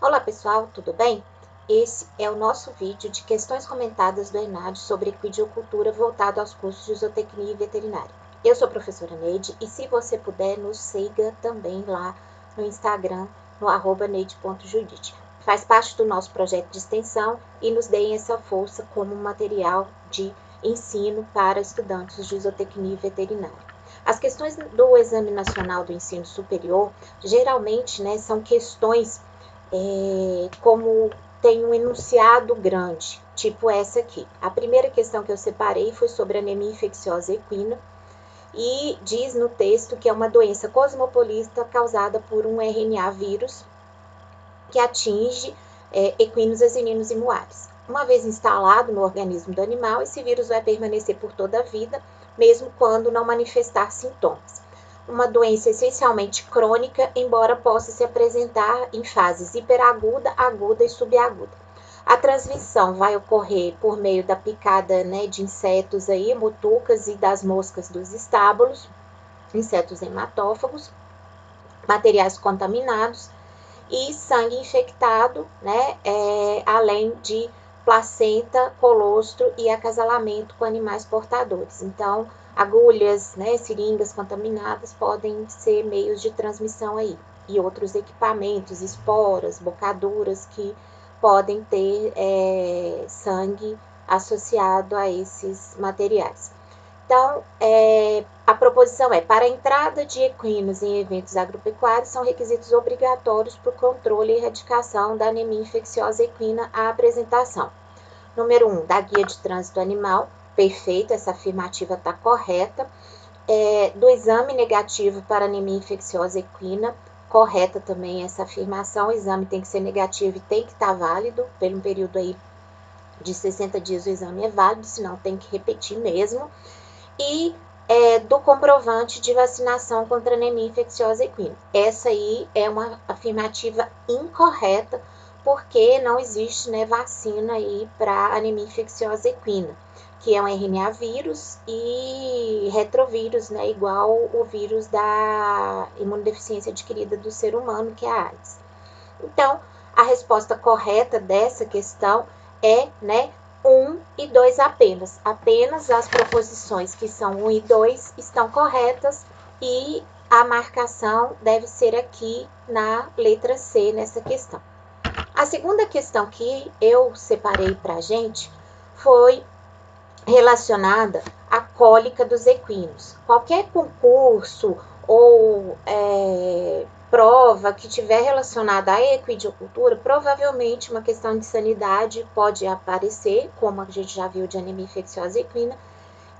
Olá pessoal, tudo bem? Esse é o nosso vídeo de questões comentadas do ENAD sobre equidiocultura voltado aos cursos de zootecnia e veterinária. Eu sou a professora Neide e se você puder, nos siga também lá no Instagram, no @neide.judite. Faz parte do nosso projeto de extensão e nos deem essa força como material de ensino para estudantes de zootecnia e veterinária. As questões do Exame Nacional do Ensino Superior, geralmente, são questões como tem um enunciado grande, tipo essa aqui. A primeira questão que eu separei foi sobre anemia infecciosa equina e diz no texto que é uma doença cosmopolita causada por um RNA vírus que atinge equinos, asininos e muares. Uma vez instalado no organismo do animal, esse vírus vai permanecer por toda a vida, mesmo quando não manifestar sintomas. Uma doença essencialmente crônica, embora possa se apresentar em fases hiperaguda, aguda e subaguda. A transmissão vai ocorrer por meio da picada de insetos aí, mutucas e das moscas dos estábulos, insetos hematófagos, materiais contaminados e sangue infectado, além de placenta, colostro e acasalamento com animais portadores. Então, agulhas, seringas contaminadas podem ser meios de transmissão aí. E outros equipamentos, esporas, bocaduras que podem ter sangue associado a esses materiais. Então, a proposição é: para a entrada de equinos em eventos agropecuários, são requisitos obrigatórios para o controle e erradicação da anemia infecciosa equina a apresentação. Número 1, da guia de trânsito animal, perfeito, essa afirmativa está correta. Do exame negativo para anemia infecciosa equina, correta também essa afirmação, o exame tem que ser negativo e tem que estar válido, pelo período aí de 60 dias o exame é válido, senão tem que repetir mesmo. E do comprovante de vacinação contra anemia infecciosa equina. Essa aí é uma afirmativa incorreta, porque não existe vacina aí para anemia infecciosa equina, que é um RNA vírus e retrovírus, igual o vírus da imunodeficiência adquirida do ser humano, que é a AIDS. Então, a resposta correta dessa questão é 1 e 2 apenas. Apenas as proposições que são 1 e 2 estão corretas e a marcação deve ser aqui na letra C nessa questão. A segunda questão que eu separei para a gente foi relacionada à cólica dos equinos. Qualquer concurso ou prova que tiver relacionada à equidiocultura, provavelmente uma questão de sanidade pode aparecer, como a gente já viu de anemia infecciosa equina,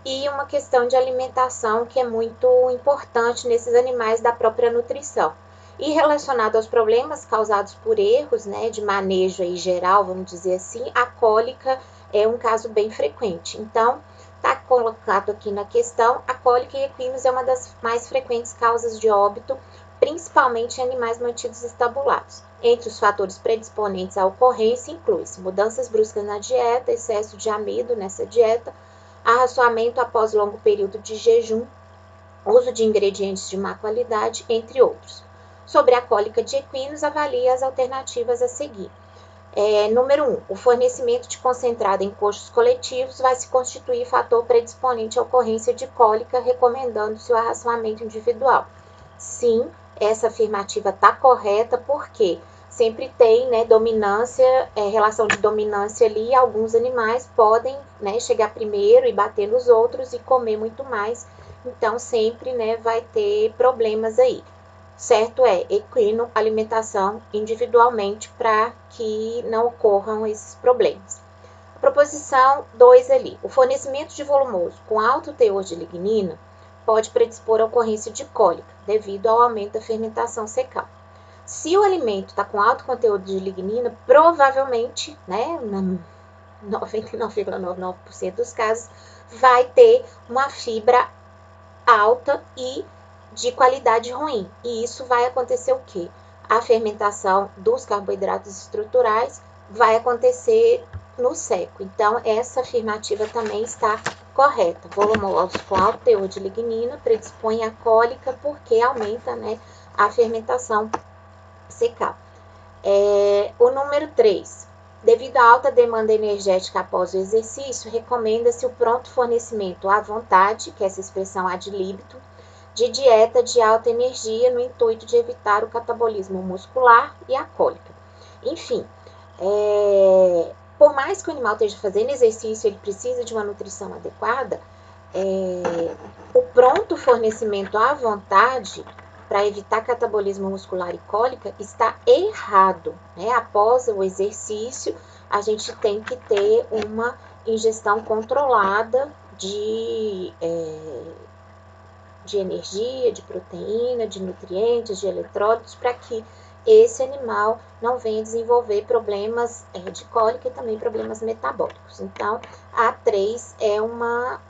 e uma questão de alimentação que é muito importante nesses animais da própria nutrição. E relacionado aos problemas causados por erros de manejo aí geral, vamos dizer assim, a cólica é um caso bem frequente. Então, está colocado aqui na questão, a cólica em equinos é uma das mais frequentes causas de óbito, principalmente em animais mantidos estabulados. Entre os fatores predisponentes à ocorrência inclui-se mudanças bruscas na dieta, excesso de amido nessa dieta, arraçoamento após longo período de jejum, uso de ingredientes de má qualidade, entre outros. Sobre a cólica de equinos, avalie as alternativas a seguir. Número 1, o fornecimento de concentrado em coxos coletivos vai se constituir fator predisponente à ocorrência de cólica, recomendando-se o arraçoamento individual. Sim, essa afirmativa está correta, porque sempre tem dominância, relação de dominância ali, alguns animais podem chegar primeiro e bater nos outros e comer muito mais, então sempre vai ter problemas aí. Certo equino, alimentação individualmente para que não ocorram esses problemas. A proposição 2 ali, o fornecimento de volumoso com alto teor de lignina pode predispor à ocorrência de cólica, devido ao aumento da fermentação secal. Se o alimento está com alto conteúdo de lignina, provavelmente, 99,99% dos casos, vai ter uma fibra alta e de qualidade ruim. E isso vai acontecer o quê? A fermentação dos carboidratos estruturais vai acontecer no seco. Então, essa afirmativa também está correta. Volumosos com alto teor de lignina predispõe à cólica porque aumenta a fermentação secal. O número 3. Devido à alta demanda energética após o exercício, recomenda-se o pronto fornecimento à vontade, que é essa expressão ad libitum, de dieta de alta energia no intuito de evitar o catabolismo muscular e a cólica. Enfim, por mais que o animal esteja fazendo exercício, ele precisa de uma nutrição adequada, o pronto fornecimento à vontade para evitar catabolismo muscular e cólica está errado, né? Após o exercício, a gente tem que ter uma ingestão controlada de energia, de proteína, de nutrientes, de eletrólitos, para que esse animal não venha desenvolver problemas de cólica e também problemas metabólicos. Então, a 3 é uma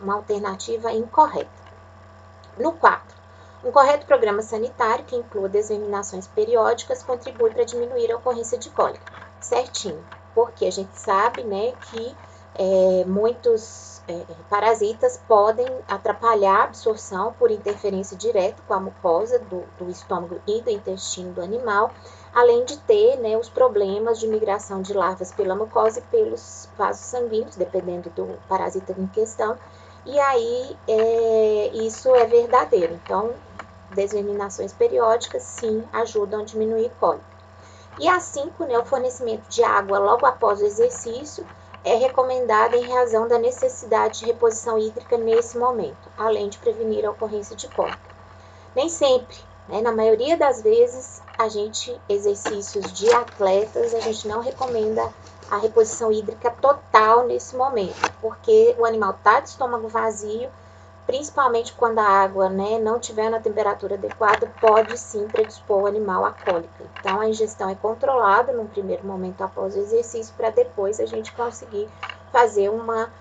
alternativa incorreta. No 4, um correto programa sanitário que inclua determinações periódicas contribui para diminuir a ocorrência de cólica. Certinho, porque a gente sabe, né, que muitos parasitas podem atrapalhar a absorção por interferência direta com a mucosa do estômago e do intestino do animal, além de ter, né, os problemas de migração de larvas pela mucosa e pelos vasos sanguíneos, dependendo do parasita em questão. E aí, isso é verdadeiro. Então, desverminações periódicas, sim, ajudam a diminuir cólica. E a 5, né, o fornecimento de água logo após o exercício é recomendado em razão da necessidade de reposição hídrica nesse momento, além de prevenir a ocorrência de cólica. Nem sempre, né, na maioria das vezes, exercícios de atletas, a gente não recomenda a reposição hídrica total nesse momento, porque o animal está de estômago vazio, principalmente quando a água, né, não estiver na temperatura adequada, pode sim predispor o animal à cólica. Então, a ingestão é controlada num primeiro momento após o exercício, para depois a gente conseguir fazer uma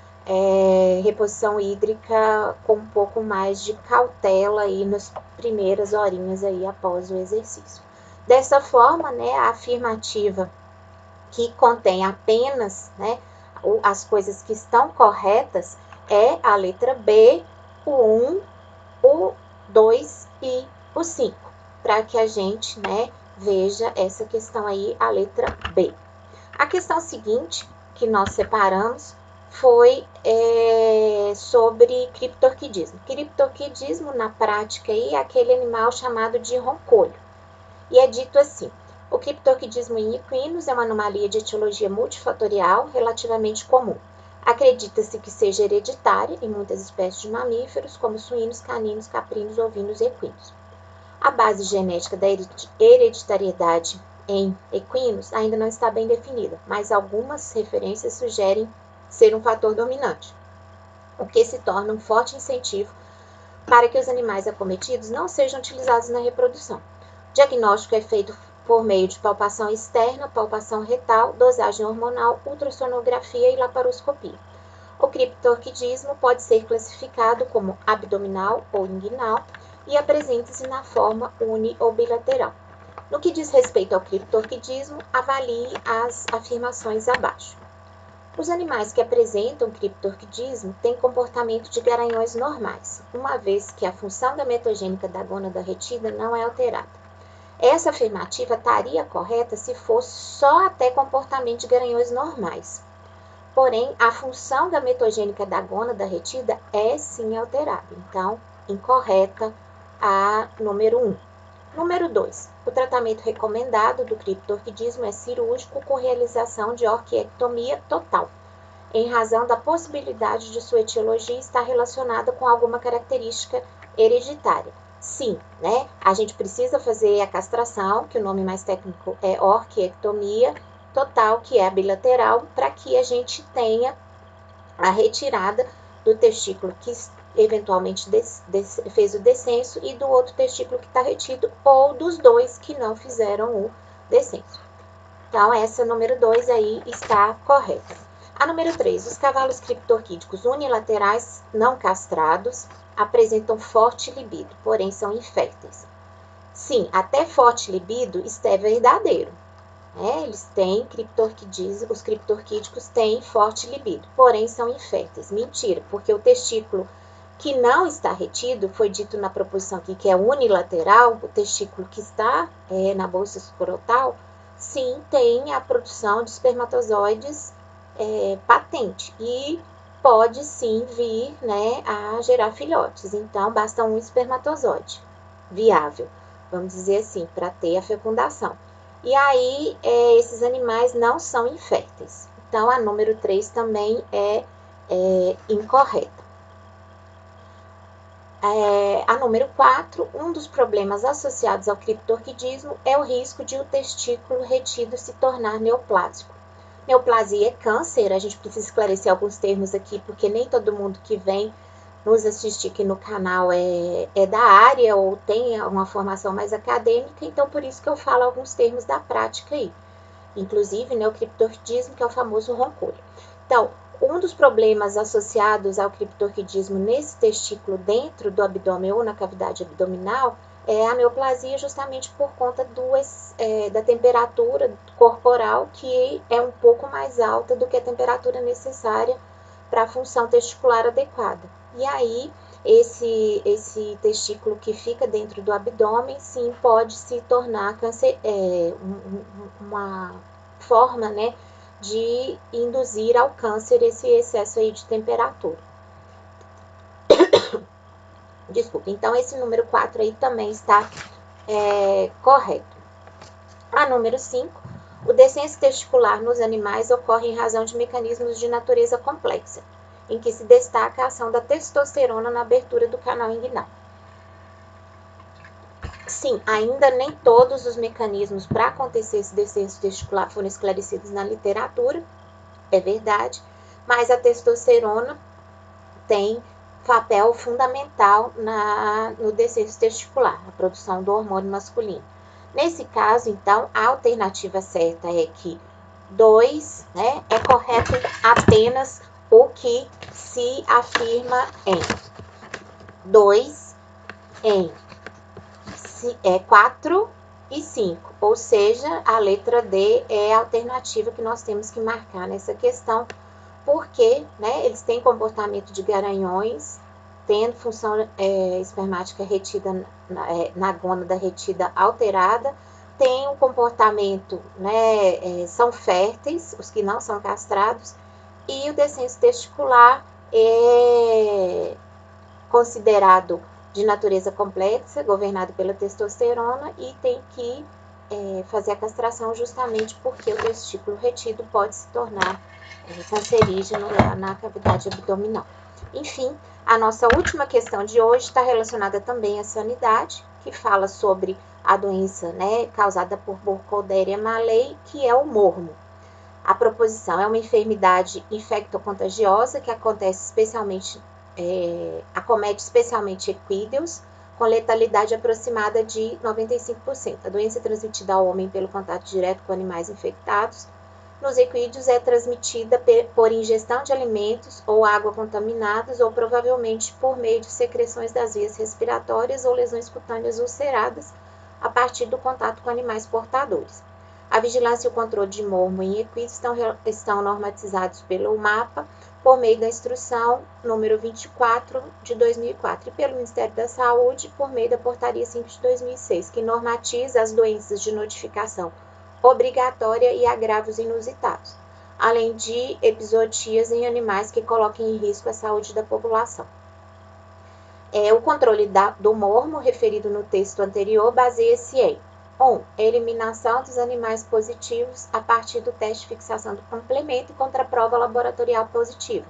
reposição hídrica com um pouco mais de cautela aí nas primeiras horinhas aí após o exercício. Dessa forma, né, a afirmativa que contém apenas, né, as coisas que estão corretas é a letra B, o 1, o 2 e o 5, para que a gente, né, veja essa questão aí, a letra B. A questão seguinte que nós separamos foi sobre criptorquidismo. Criptorquidismo, na prática, aí, é aquele animal chamado de roncolho. E é dito assim: o criptorquidismo em equinos é uma anomalia de etiologia multifatorial relativamente comum. Acredita-se que seja hereditária em muitas espécies de mamíferos, como suínos, caninos, caprinos, ovinos e equinos. A base genética da hereditariedade em equinos ainda não está bem definida, mas algumas referências sugerem ser um fator dominante, o que se torna um forte incentivo para que os animais acometidos não sejam utilizados na reprodução. O diagnóstico é feito por meio de palpação externa, palpação retal, dosagem hormonal, ultrassonografia e laparoscopia. O criptorquidismo pode ser classificado como abdominal ou inguinal e apresenta-se na forma uni ou bilateral. No que diz respeito ao criptorquidismo, avalie as afirmações abaixo. Os animais que apresentam criptorquidismo têm comportamento de garanhões normais, uma vez que a função gametogênica da gônada retida não é alterada. Essa afirmativa estaria correta se fosse só até comportamento de garanhões normais. Porém, a função gametogênica da gônada retida é sim alterada. Então, incorreta a número 1. Número 2. O tratamento recomendado do criptorquidismo é cirúrgico com realização de orquiectomia total, em razão da possibilidade de sua etiologia estar relacionada com alguma característica hereditária. Sim, né? A gente precisa fazer a castração, que o nome mais técnico é orquiectomia total, que é a bilateral, para que a gente tenha a retirada do testículo que eventualmente fez o descenso e do outro testículo que está retido, ou dos dois que não fizeram o descenso. Então, essa número 2 aí está correta. A número 3, os cavalos criptorquídicos unilaterais não castrados apresentam forte libido, porém são inférteis. Sim, até forte libido, isso é verdadeiro. Eles têm criptorquidismo, os criptorquídicos têm forte libido, porém são inférteis. Mentira, porque o testículo que não está retido, foi dito na proposição aqui que é unilateral, o testículo que está na bolsa escrotal, sim, tem a produção de espermatozoides patente e pode sim vir, né, a gerar filhotes. Então, basta um espermatozoide viável, vamos dizer assim, para ter a fecundação. E aí, esses animais não são inférteis. Então, a número 3 também é incorreta. A número 4, um dos problemas associados ao criptorquidismo é o risco de o testículo retido se tornar neoplásico. Neoplasia é câncer, a gente precisa esclarecer alguns termos aqui, porque nem todo mundo que vem nos assistir aqui no canal é da área ou tem uma formação mais acadêmica, então por isso que eu falo alguns termos da prática aí. Inclusive, né, o criptorquidismo, que é o famoso roncolho. Então, um dos problemas associados ao criptorquidismo nesse testículo dentro do abdômen ou na cavidade abdominal é a neoplasia, justamente por conta da temperatura corporal, que é um pouco mais alta do que a temperatura necessária para a função testicular adequada. E aí, esse testículo que fica dentro do abdômen, sim, pode se tornar uma forma, né, de induzir ao câncer esse excesso aí de temperatura. Desculpa, então esse número 4 aí também está correto. A número 5, o descenso testicular nos animais ocorre em razão de mecanismos de natureza complexa, em que se destaca a ação da testosterona na abertura do canal inguinal. Sim, ainda nem todos os mecanismos para acontecer esse descenso testicular foram esclarecidos na literatura, é verdade, mas a testosterona tem papel fundamental no descenso testicular, a produção do hormônio masculino. Nesse caso, então, a alternativa certa é que 2, né, é correto apenas o que se afirma em 2, em 4 e 5, ou seja, a letra D é a alternativa que nós temos que marcar nessa questão, porque, né, eles têm comportamento de garanhões, tendo função espermática retida na gônada retida alterada, tem um comportamento, né, são férteis, os que não são castrados, e o descenso testicular é considerado de natureza complexa, governado pela testosterona, e tem que fazer a castração justamente porque o testículo retido pode se tornar cancerígeno na cavidade abdominal. Enfim, a nossa última questão de hoje está relacionada também à sanidade, que fala sobre a doença, né, causada por Burkholderia malei, que é o mormo. A proposição é uma enfermidade infectocontagiosa que acomete especialmente equídeos, com letalidade aproximada de 95%. A doença é transmitida ao homem pelo contato direto com animais infectados. Nos equídeos é transmitida por ingestão de alimentos ou água contaminados ou provavelmente por meio de secreções das vias respiratórias ou lesões cutâneas ulceradas a partir do contato com animais portadores. A vigilância e o controle de mormo em equídeos estão normatizados pelo MAPA por meio da instrução número 24 de 2004 e pelo Ministério da Saúde por meio da portaria 5 de 2006, que normatiza as doenças de notificação obrigatória e agravos inusitados, além de epizootias em animais que coloquem em risco a saúde da população. O controle do mormo, referido no texto anterior, baseia-se em 1. Eliminação dos animais positivos a partir do teste de fixação do complemento e contraprova laboratorial positiva,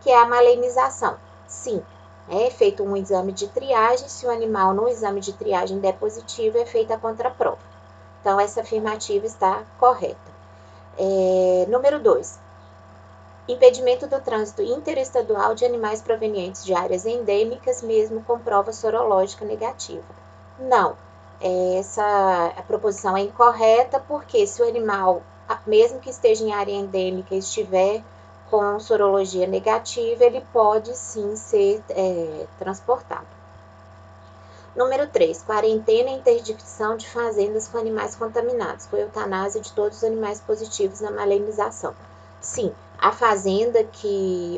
que é a malenização. Sim, é feito um exame de triagem, se o animal no exame de triagem der positivo, é feita a contraprova. Então, essa afirmativa está correta. Número 2. Impedimento do trânsito interestadual de animais provenientes de áreas endêmicas, mesmo com prova sorológica negativa. Não, a proposição é incorreta, porque se o animal, mesmo que esteja em área endêmica, estiver com sorologia negativa, ele pode sim ser transportado. Número 3. Quarentena e interdição de fazendas com animais contaminados, com eutanásia de todos os animais positivos na malenização. Sim, A fazenda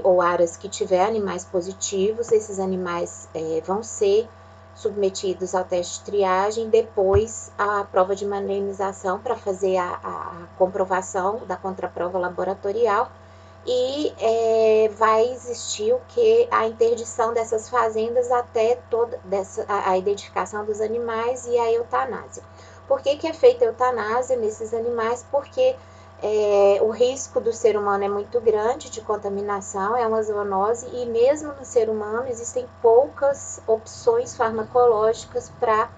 ou áreas que tiver animais positivos, esses animais vão ser submetidos ao teste de triagem, depois a prova de maneirização para fazer a comprovação da contraprova laboratorial e vai existir a interdição dessas fazendas até a identificação dos animais e a eutanásia. Por que é feita a eutanásia nesses animais? Porque o risco do ser humano é muito grande de contaminação, é uma zoonose, e mesmo no ser humano existem poucas opções farmacológicas para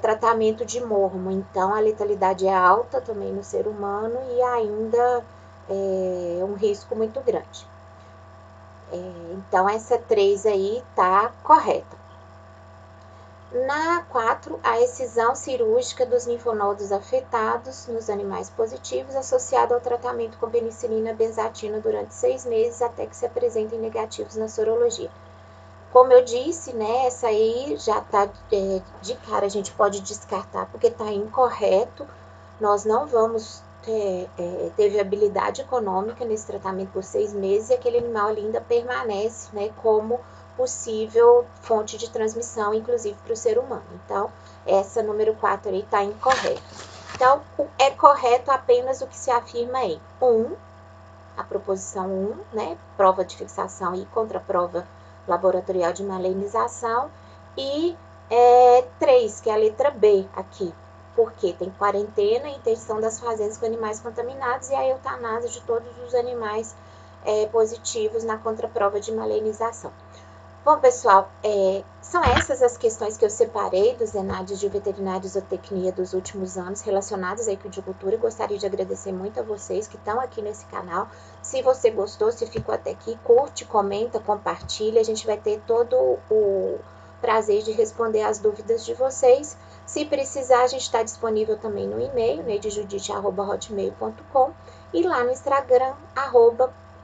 tratamento de mormo. Então, a letalidade é alta também no ser humano e ainda é um risco muito grande. Então, essa 3 aí tá correta. Na 4, a excisão cirúrgica dos linfonodos afetados nos animais positivos, associada ao tratamento com penicilina benzatina durante 6 meses, até que se apresentem negativos na sorologia. Como eu disse, né, essa aí já tá de cara, a gente pode descartar, porque tá incorreto. Nós não vamos ter viabilidade econômica nesse tratamento por 6 meses e aquele animal ainda permanece, né, como possível fonte de transmissão, inclusive para o ser humano. Então, essa número 4 aí está incorreta. Então, é correto apenas o que se afirma em 1, a proposição 1, né, prova de fixação e contraprova laboratorial de malenização, e 3, que é a letra B aqui, porque tem quarentena, interdição das fazendas com animais contaminados e a eutanásia de todos os animais positivos na contraprova de malenização. Bom, pessoal, são essas as questões que eu separei dos ENADs de veterinária e zootecnia dos últimos anos relacionados à equidicultura. Gostaria de agradecer muito a vocês que estão aqui nesse canal. Se você gostou, se ficou até aqui, curte, comenta, compartilha. A gente vai ter todo o prazer de responder as dúvidas de vocês. Se precisar, a gente está disponível também no e-mail, neidejudite@hotmail.com, e lá no Instagram,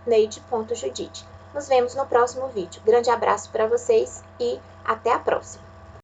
@neide.judite. Nos vemos no próximo vídeo. Grande abraço para vocês e até a próxima!